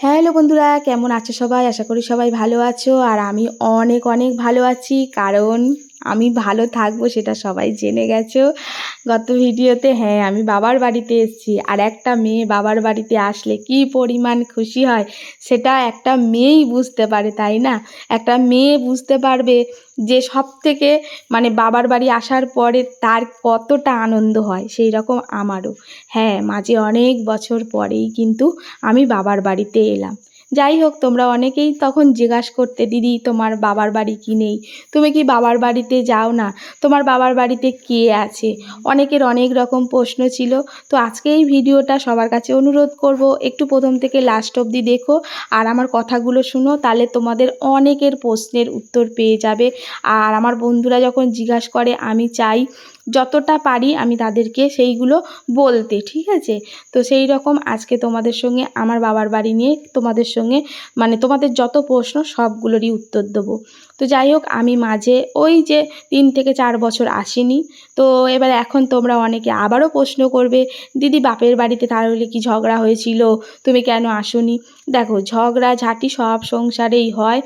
Hello বন্ধুরা, কেমন আছো সবাই? আশা করি সবাই ভালো আছো। আর আমি অনেক অনেক ভালো আছি, কারণ আমি ভালো থাকবো সেটা সবাই জেনে গেছো গত ভিডিওতে। হ্যাঁ, আমি বাবার বাড়িতে এসেছি। আর একটা মেয়ে বাবার বাড়িতে আসলে কি পরিমাণ খুশি হয় সেটা একটা মেয়েই বুঝতে পারে, তাই না? একটা মেয়ে বুঝতে পারবে যে সব থেকে বাবার বাড়ি আসার পরে তার কতটা আনন্দ হয়, সেই রকম আমারও। হ্যাঁ, মাঝে অনেক বছর পরেই কিন্তু আমি বাবার বাড়িতে এলাম। যাই হোক, তোমরা অনেকেই তখন জিজ্ঞাসা করতে, দিদি তোমার বাবার বাড়ি কি নেই? তুমি কি বাবার বাড়িতে যাও না? তোমার বাবার বাড়িতে কে আছে? অনেকের অনেক রকম প্রশ্ন ছিল। তো আজকে এই ভিডিওটা সবার কাছে অনুরোধ করব, একটু প্রথম থেকে লাস্ট অবধি দেখো আর আমার কথাগুলো শুনো, তাহলে তোমাদের অনেকের প্রশ্নের উত্তর পেয়ে যাবে। আর আমার বন্ধুরা যখন জিজ্ঞাসা করে, আমি চাই যতটা পারি আমি তাদেরকে সেইগুলো বলতে, ঠিক আছে? তো সেই রকম আজকে তোমাদের সঙ্গে আমার বাবার বাড়ি নিয়ে তোমাদের সঙ্গে তোমাদের যত প্রশ্ন সবগুলোরই উত্তর দেবো। তো যাই হোক, আমি মাঝে ওই যে 3 থেকে 4 বছর আসিনি। তো এবার এখন তোমরা অনেকে আবারও প্রশ্ন করবে, দিদি বাপের বাড়িতে তাহলে কি ঝগড়া হয়েছিল, তুমি কেন আসোনি? দেখো, ঝগড়া ঝাঁটি সব সংসারেই হয়।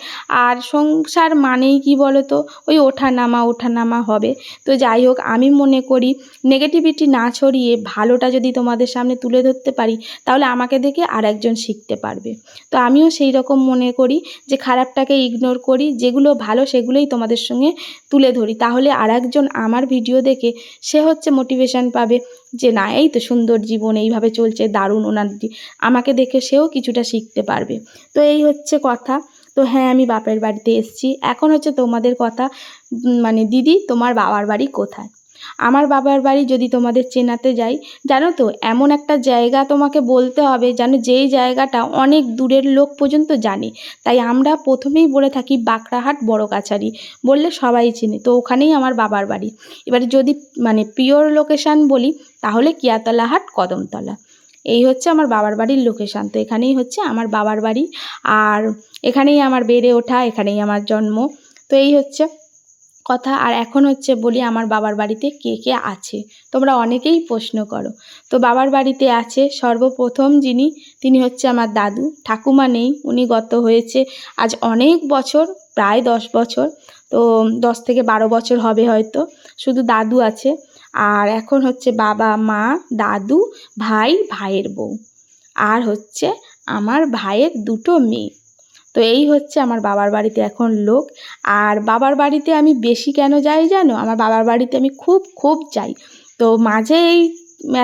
আর সংসার মানেই কি বলো তো, ওই ওঠানামা হবে। তো যাই হোক, আমি মনে করি নেগেটিভিটি না ছড়িয়ে ভালোটা যদি তোমাদের সামনে তুলে ধরতে পারি, তাহলে আমাকে দেখে আরেকজন শিখতে পারবে। তো আমিও সেই রকম মনে করি যে খারাপটাকে ইগনোর করি, যেগুলো ভালো সেগুলোই তোমাদের সঙ্গে তুলে ধরি, তাহলে আরেকজন আমার ভিডিও দেখে সে মোটিভেশন পাবে যে না, এই তো সুন্দর জীবন, এইভাবে চলছে, দারুণ। আমাকে দেখে সেও কিছুটা শিখতে পারবে। তো এই হচ্ছে কথা। তো হ্যাঁ, আমি বাপের বাড়িতে এসেছি। এখন তোমাদের কথা, দিদি তোমার বাবার বাড়ি কোথায়? আমার বাবার বাড়ি যদি তোমাদের চেনাতে যাই, জানো তো, এমন একটা জায়গা তোমাকে বলতে হবে যেন যেই জায়গাটা অনেক দূরের লোক পর্যন্ত জানে। তাই আমরা প্রথমেই বলে থাকি বাঁকড়াহাট বড় কাছারি, বললে সবাই চেনে। তো ওখানেই আমার বাবার বাড়ি। এবারে যদি পিওর লোকেশান বলি, তাহলে কিয়াতলা হাট, কদমতলা। এই হচ্ছে আমার বাবার বাড়ির লোকেশান। তো এখানেই হচ্ছে আমার বাবার বাড়ি। আর এখানেই আমার বেড়ে ওঠা, এখানেই আমার জন্ম। তো এই হচ্ছে কথা। আর এখন বলি আমার বাবার বাড়িতে কে কে আছে। তোমরা অনেকেই প্রশ্ন করো। তো বাবার বাড়িতে আছে সর্বপ্রথম যিনি, তিনি হচ্ছে আমার দাদু। ঠাকুমা নেই, উনি গত হয়েছে আজ অনেক বছর, প্রায় 10 বছর। তো 10 থেকে 12 বছর হবে হয়তো। শুধু দাদু আছে। আর এখন বাবা, মা, দাদু, ভাই, ভাইয়ের বউ, আর আমার ভাইয়ের 2টো মেয়ে। তো এই হচ্ছে আমার বাবার বাড়িতে এখন লোক। আর বাবার বাড়িতে আমি বেশি কেন যাই জানো? আমার বাবার বাড়িতে আমি খুব খুব যাই। তো মাঝে এই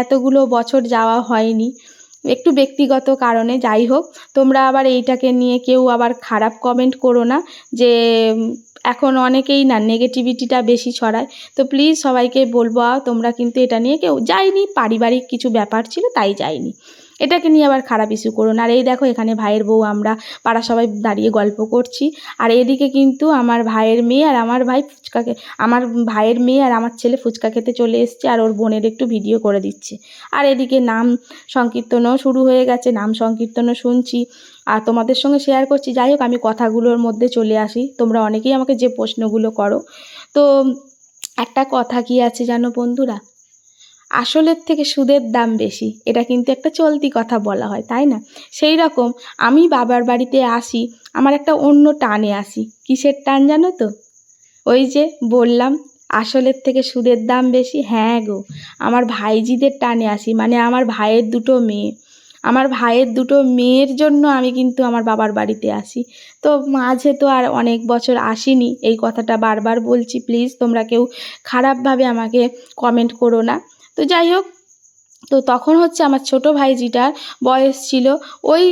এতগুলো বছর যাওয়া হয়নি, একটু ব্যক্তিগত কারণে। যাই হোক, তোমরা আবার এইটাকে নিয়ে কেউ আবার খারাপ কমেন্ট করো না, যে এখন অনেকেই না নেগেটিভিটিটা বেশি ছড়ায়। তো প্লিজ সবাইকে বলবো, তোমরা কিন্তু এটা নিয়ে কেউ যায়নি, পারিবারিক কিছু ব্যাপার ছিল তাই যায়নি, এটাকে নিয়ে আবার খারাপ ইস্যু করো না। আর এই দেখো, এখানে ভাইয়ের বউ, আমরা পাড়া সবাই দাঁড়িয়ে গল্প করছি। আর এদিকে কিন্তু আমার ভাইয়ের মেয়ে আর আমার ভাই আমার ভাইয়ের মেয়ে আর আমার ছেলে ফুচকা খেতে চলে এসছে, আর ওর বোনের একটু ভিডিও করে দিচ্ছে। আর এদিকে নাম সংকীর্তনও শুরু হয়ে গেছে, নাম সংকীর্তনও শুনছি আর তোমাদের সঙ্গে শেয়ার করছি। যাই হোক, আমি কথাগুলোর মধ্যে চলে আসি। তোমরা অনেকেই আমাকে যে প্রশ্নগুলো করো, তো একটা কথা কি আছে জানো বন্ধুরা, আসলের থেকে সুদের দাম বেশি, এটা কিন্তু একটা চলতি কথা বলা হয়, তাই না? সেই রকম আমি বাবার বাড়িতে আসি, আমার একটা অন্য টানে আসি। কিসের টান জানো তো? ওই যে বললাম, আসলের থেকে সুদের দাম বেশি। হ্যাঁ গো, আমার ভাইজিদের টানে আসি, আমার ভাইয়ের 2টো মেয়ে। আমার ভাইয়ের 2টো মেয়ের জন্য আমি কিন্তু আমার বাবার বাড়িতে আসি। তো মাঝে তো আর অনেক বছর আসিনি, এই কথাটা বারবার বলছি। প্লিজ তোমরা কেউ খারাপভাবে আমাকে কমেন্ট করো না। তো যাই হোক, তো তখন আমার ছোটো ভাইজিটার বয়স ছিল ওই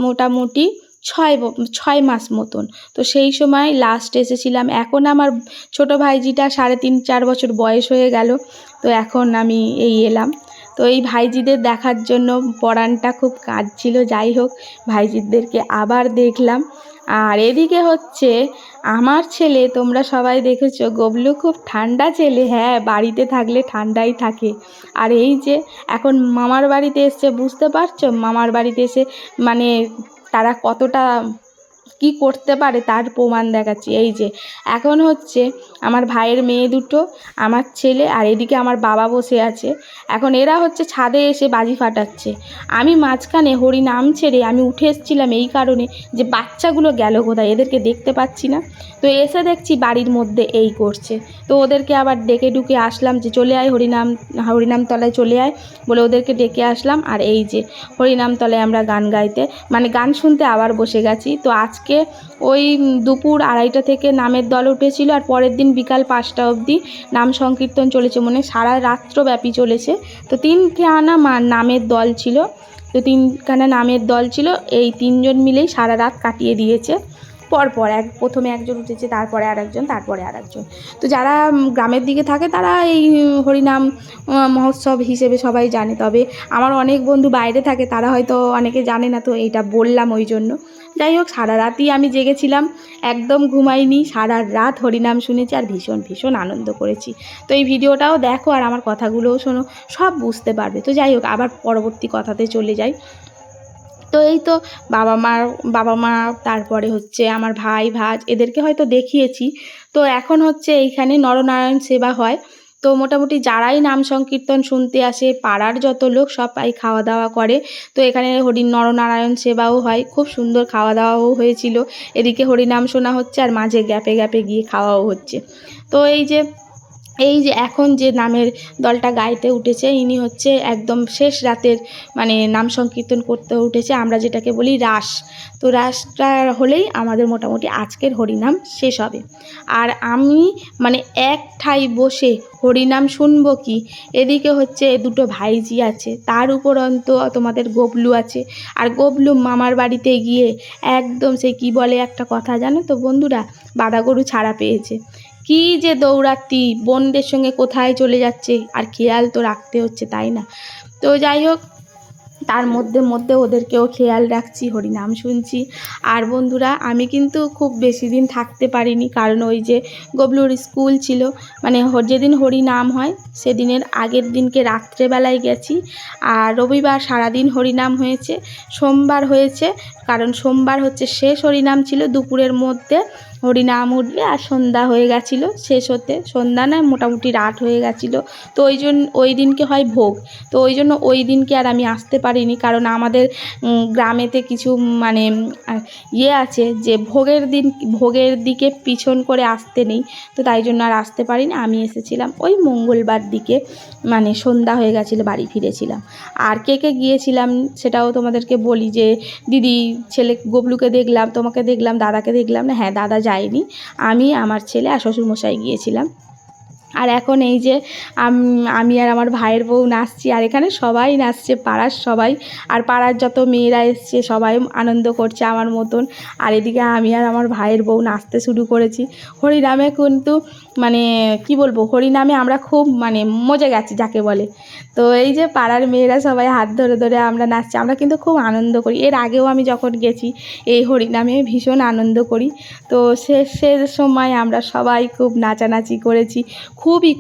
মোটামুটি 6 মাস মতন। তো সেই সময় লাস্ট এসেছিলাম। এখন আমার ছোটো ভাইজিটা 3.5-4 বছর বয়স হয়ে গেল। তো এখন আমি এই এলাম। তো এই ভাইজিদের দেখার জন্য পরাণটা খুব কাঁদছিল। যাই হোক, ভাইজিদেরকে আবার দেখলাম। আর এদিকে আমার ছেলে, তোমরা সবাই দেখেছো, গবলু খুব ঠান্ডা ছেলে। হ্যাঁ, বাড়িতে থাকলে ঠান্ডাই থাকে। আর এই যে এখন মামার বাড়িতে এসছে, বুঝতে পারছো মামার বাড়িতে এসে তারা কতটা কি করতে পারে তার প্রমাণ দেখাচ্ছি। এই যে এখন হচ্ছে আমার ভাইয়ের মেয়ে দুটো, আমার ছেলে, আর এদিকে আমার বাবা বসে আছে। এখন এরা হচ্ছে ছাদে এসে বাজি ফাটাচ্ছে। আমি মাঝখানে হরি নাম ছেড়ে আমি উঠে এসেছিলাম এই কারণে যে বাচ্চাগুলো গেল কোথায়, এদেরকে দেখতে পাচ্ছি না। তো এসে দেখছি বাড়ির মধ্যে এই করছে। তো ওদেরকে আবার ডেকে ডুকে আসলাম যে চলে আয় হরিনাম তলায় চলে আয় বলে ওদেরকে ডেকে আসলাম। আর এই যে হরিনাম তলায় আমরা গান গাইতে মানে গান শুনতে আবার বসে গেছি। তো আজকে ওই দুপুর 2:30 থেকে নামের দল উঠেছিল, আর পরের দিন বিকাল 5টা অবধি নাম সংকীর্তন চলেছে, মানে সারা রাত্রব্যাপী চলেছে। তো 3খানা নামের দল ছিল, তো 3খানা নামের দল ছিল, এই 3জন মিলেই সারা রাত কাটিয়ে দিয়েছে। পরপর প্রথমে একজন উঠেছে, তারপরে আরেকজন, তারপরে আরেকজন। তো যারা গ্রামের দিকে থাকে তারা এই হরিনাম মহোৎসব হিসেবে সবাই জানে, তবে আমার অনেক বন্ধু বাইরে থাকে, তারা হয়তো অনেকে জানে না, তো এইটা বললাম ওই জন্য। যাই হোক, সারা রাতই আমি জেগেছিলাম, একদম ঘুমাইনি, সারা রাত হরিনাম শুনেছি আর ভীষণ ভীষণ আনন্দ করেছি। তো এই ভিডিওটাও দেখো আর আমার কথাগুলোও শোনো, সব বুঝতে পারবে। তো যাই হোক, আবার পরবর্তী কথাতে চলে যাই। তো এই তো বাবা মা তারপরে হচ্ছে আমার ভাই ভাজ এদেরকে হয়তো দেখিয়েছি। তো এখন হচ্ছে এইখানে নরনারায়ণ সেবা হয়। তো মোটামুটি যারাই নাম সংকীর্তন শুনতে আসে, পাড়ার যত লোক সবাই খাওয়া দাওয়া করে। তো এখানে নরনারায়ণ সেবাও হয়, খুব সুন্দর খাওয়া দাওয়াও হয়েছিল। এদিকে হরিনাম শোনা হচ্ছে আর মাঝে গ্যাপে গ্যাপে গিয়ে খাওয়াও হচ্ছে। তো এই যে এখন যে নামের দলটা গাইতে উঠেছে, ইনি হচ্ছে একদম শেষ রাতের মানে নাম সংকীর্তন করতে উঠেছে, আমরা যেটাকে বলি রাস। তো রাসটা হলেই আমাদের মোটামুটি আজকের হরিনাম শেষ হবে। আর আমি মানে এক ঠাই বসে হরিনাম শুনবো কি, এদিকে হচ্ছে দুটো ভাইজি আছে, তার উপরন্ত তোমাদের গবলু আছে। আর গবলু মামার বাড়িতে গিয়ে একদম সেই কি বলে একটা কথা জানো তো বন্ধুরা, বাঁধা গরু ছাড়া পেয়েছে। কি যে দৌড়াতি, বোনদের সঙ্গে কোথায় চলে যাচ্ছে, আর খেয়াল তো রাখতে হচ্ছে, তাই না? তো যাই হোক, তার মধ্যে ওদেরকেও খেয়াল রাখছি, হরিনাম শুনছি। আর বন্ধুরা, আমি কিন্তু খুব বেশি দিন থাকতে পারিনি, কারণ ওই যে গবলুর স্কুল ছিল, মানে যেদিন হরিনাম হয় সেদিনের আগের দিনকে রাত্রেবেলায় গেছি। আর রবিবার সারাদিন হরিনাম হয়েছে, সোমবার হয়েছে, কারণ সোমবার হচ্ছে শেষ হরিনাম ছিল, দুপুরের মধ্যে হরিনাম উঠবে আর সন্ধ্যা হয়ে গেছিলো শেষ হতে, সন্ধ্যা না মোটামুটি রাত হয়ে গেছিলো। তো ওই দিনকে হয় ভোগ, তো ওই জন্য ওই দিনকে আর আমি আসতে পারিনি, কারণ আমাদের গ্রামেতে কিছু মানে আছে যে ভোগের দিকে পিছন করে আসতে নেই, তো তাই জন্য আর আসতে পারিনি। আমি এসেছিলাম ওই মঙ্গলবার দিকে, মানে সন্ধ্যা হয়ে গেছিলো, বাড়ি ফিরেছিলাম। আর কে গিয়েছিলাম সেটাও তোমাদেরকে বলি, যে দিদি ছেলে গবলুকে দেখলাম, তোমাকে দেখলাম, দাদাকে দেখলাম না। হ্যাঁ, দাদা যায়নি, আমি আমার ছেলে আর শ্বশুরমশাই গিয়েছিলাম। আর এখন এই যে আমি আর আমার ভাইয়ের বউ নাচছি, আর এখানে সবাই নাচছে, পাড়ার সবাই, আর পাড়ার যত মেয়েরা এসছে সবাই আনন্দ করছে আমার মতন। আর এদিকে আমি আর আমার ভাইয়ের বউ নাচতে শুরু করেছি। হরিনামে কিন্তু মানে কি বলবো, হরিনামে আমরা খুব মানে মজে গেছি যাকে বলে। তো এই যে পাড়ার মেয়েরা সবাই হাত ধরে ধরে আমরা নাচছি, আমরা কিন্তু খুব আনন্দ করি। এর আগেও আমি যখন গেছি এই হরিনামে ভীষণ আনন্দ করি। তো শেষের সময় আমরা সবাই খুব নাচানাচি করেছি,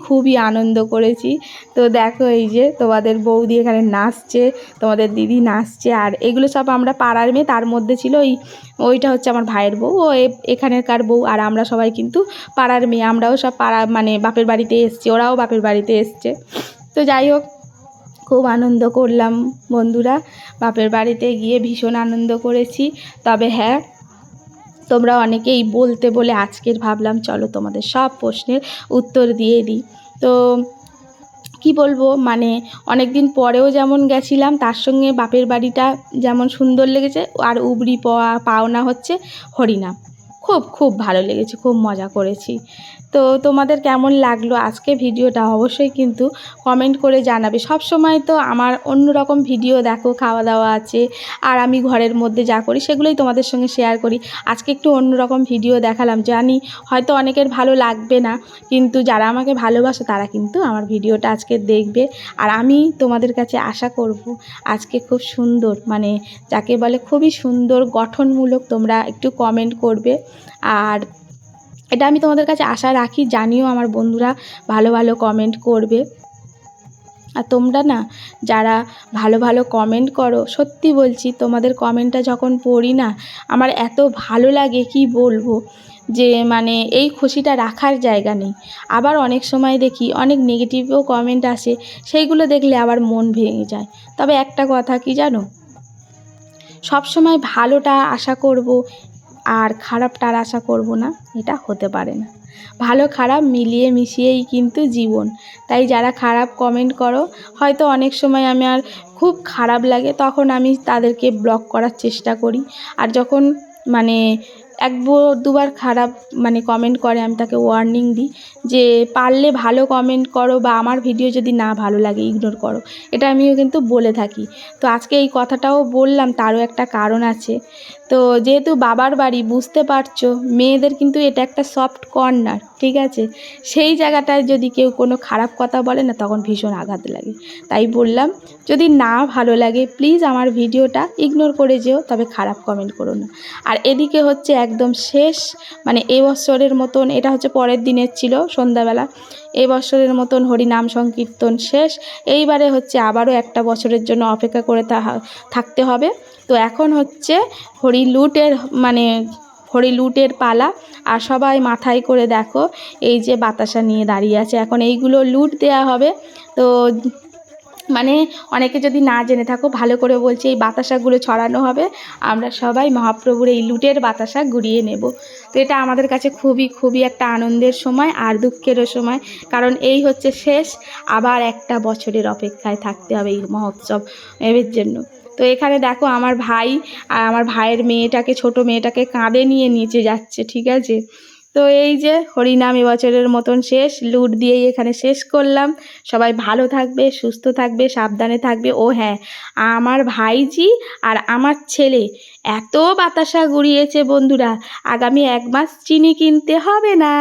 খুবই আনন্দ করেছি। তো দেখো, এই যে তোমাদের বৌদি এখানে নাচছে, তোমাদের দিদি নাচছে, আর এগুলো সব আমরা পাড়ার মেয়ে। তার মধ্যে ছিল ওইটা হচ্ছে আমার ভাইয়ের বউ, ও এখানেকার বউ, আর আমরা সবাই কিন্তু পাড়ার মেয়ে, আমরাও সব পাড়া মানে বাপের বাড়িতে এসছি, ওরাও বাপের বাড়িতে এসছে। তো যাই হোক, খুব আনন্দ করলাম বন্ধুরা, বাপের বাড়িতে গিয়ে ভীষণ আনন্দ করেছি। তবে হ্যাঁ, তোমরা অনেকেই বলতে বলে আজকের ভাবলাম চলো তোমাদের সব প্রশ্নের উত্তর দিয়ে দিই। তো কি বলবো, মানে অনেক দিন পরেও যেমন গেছিলাম, তার সঙ্গে বাপের বাড়িটা যেমন সুন্দর লেগেছে, আর উবরি পাওনা হচ্ছে হরিনাম, খুব ভালো লেগেছে, খুব মজা করেছি। তো তোমাদের কেমন লাগলো আজকে ভিডিওটা অবশ্যই কিন্তু কমেন্ট করে জানাবে। সব সময় তো আমার অন্যরকম ভিডিও দেখো, খাওয়া দাওয়া আছে, আর আমি ঘরের মধ্যে যা করি সেগুলোই তোমাদের সঙ্গে শেয়ার করি। আজকে একটু অন্যরকম ভিডিও দেখালাম, জানি হয়তো অনেকের ভালো লাগবে না, কিন্তু যারা আমাকে ভালোবাসে তারা কিন্তু আমার ভিডিওটা আজকে দেখবে। আর আমি তোমাদের কাছে আশা করব আজকে খুব সুন্দর, মানে যাকে বলে খুবই সুন্দর গঠনমূলক তোমরা একটু কমেন্ট করবে। আর এটা আমি তোমাদের কাছে আশা রাখি, জানিও আমার বন্ধুরা ভালো কমেন্ট করবে। আর তোমরা না যারা ভালো ভালো কমেন্ট করো, সত্যি বলছি তোমাদের কমেন্টটা যখন পড়ি না আমার এত ভালো লাগে কি বলবো, যে মানে এই খুশিটা রাখার জায়গা নেই। আবার অনেক সময় দেখি অনেক নেগেটিভও কমেন্ট আসে, সেইগুলো দেখলে আবার মন ভেঙে যায়। তবে একটা কথা কি জানো, সব সময় ভালোটা আশা করব আর খারাপটার আশা করব না, এটা হতে পারে না। ভালো খারাপ মিলিয়ে মিশিয়েই কিন্তু জীবন। তাই যারা খারাপ কমেন্ট করো, হয়তো অনেক সময় আমার খুব খারাপ লাগে, তখন আমি তাদেরকে ব্লক করার চেষ্টা করি। আর যখন মানে দুবার খারাপ মানে কমেন্ট করে, আমি তাকে ওয়ার্নিং দিই যে পারলে ভালো কমেন্ট করো, বা আমার ভিডিও যদি না ভালো লাগে ইগনোর করো। এটা আমিও কিন্তু বলে থাকি। তো আজকে এই কথাটাও বললাম, তারও একটা কারণ আছে। তো যেহেতু বাবার বাড়ি, বুঝতে পারছো মেয়েদের কিন্তু এটা একটা সফট কর্নার, ঠিক আছে? সেই জায়গাটায় যদি কেউ কোনো খারাপ কথা বলে না, তখন ভীষণ আঘাত লাগে। তাই বললাম, যদি না ভালো লাগে প্লিজ আমার ভিডিওটা ইগনোর করে যেও, তবে খারাপ কমেন্ট করো না। আর এদিকে হচ্ছে একদম শেষ, মানে এবছরের মতন, এটা হচ্ছে পরের দিনের ছিল সন্ধ্যাবেলা, এবছরের মতন হরিনাম সংকীর্তন শেষ। এইবারে হচ্ছে আবারও একটা বছরের জন্য অপেক্ষা করে থাকতে হবে। তো এখন হচ্ছে হরিলুটের পালা। আর সবাই মাথায় করে দেখো এই যে বাতাসা নিয়ে দাঁড়িয়ে আছে, এখন এইগুলো লুট দেয়া হবে। তো মানে অনেকে যদি না জেনে থাকো, ভালো করে বলছি, এই বাতাসাগুলো ছড়ানো হবে, আমরা সবাই মহাপ্রভুর এই লুটের বাতাসা ঘুরিয়ে নেব। তো এটা আমাদের কাছে খুবই খুবই একটা আনন্দের সময় আর দুঃখেরও সময়, কারণ এই হচ্ছে শেষ, আবার একটা বছরের অপেক্ষায় থাকতে হবে এই মহোৎসব এর জন্য। তো এখানে দেখো আমার ভাই আর আমার ভাইয়ের মেয়েটাকে, ছোট মেয়েটাকে কাঁধে নিয়ে নিচে যাচ্ছে, ঠিক আছে? তো এই যে হরিনাম এবছরের মতন শেষ, লুট দিয়েই এখানে শেষ করলাম। সবাই ভালো থাকবে, সুস্থ থাকবে, সাবধানে থাকবে। ও হ্যাঁ, আমার ভাইজি আর আমার ছেলে এত বাতাসা ঘুরিয়েছে বন্ধুরা, আগামী 1 মাস চিনি কিনতে হবে না।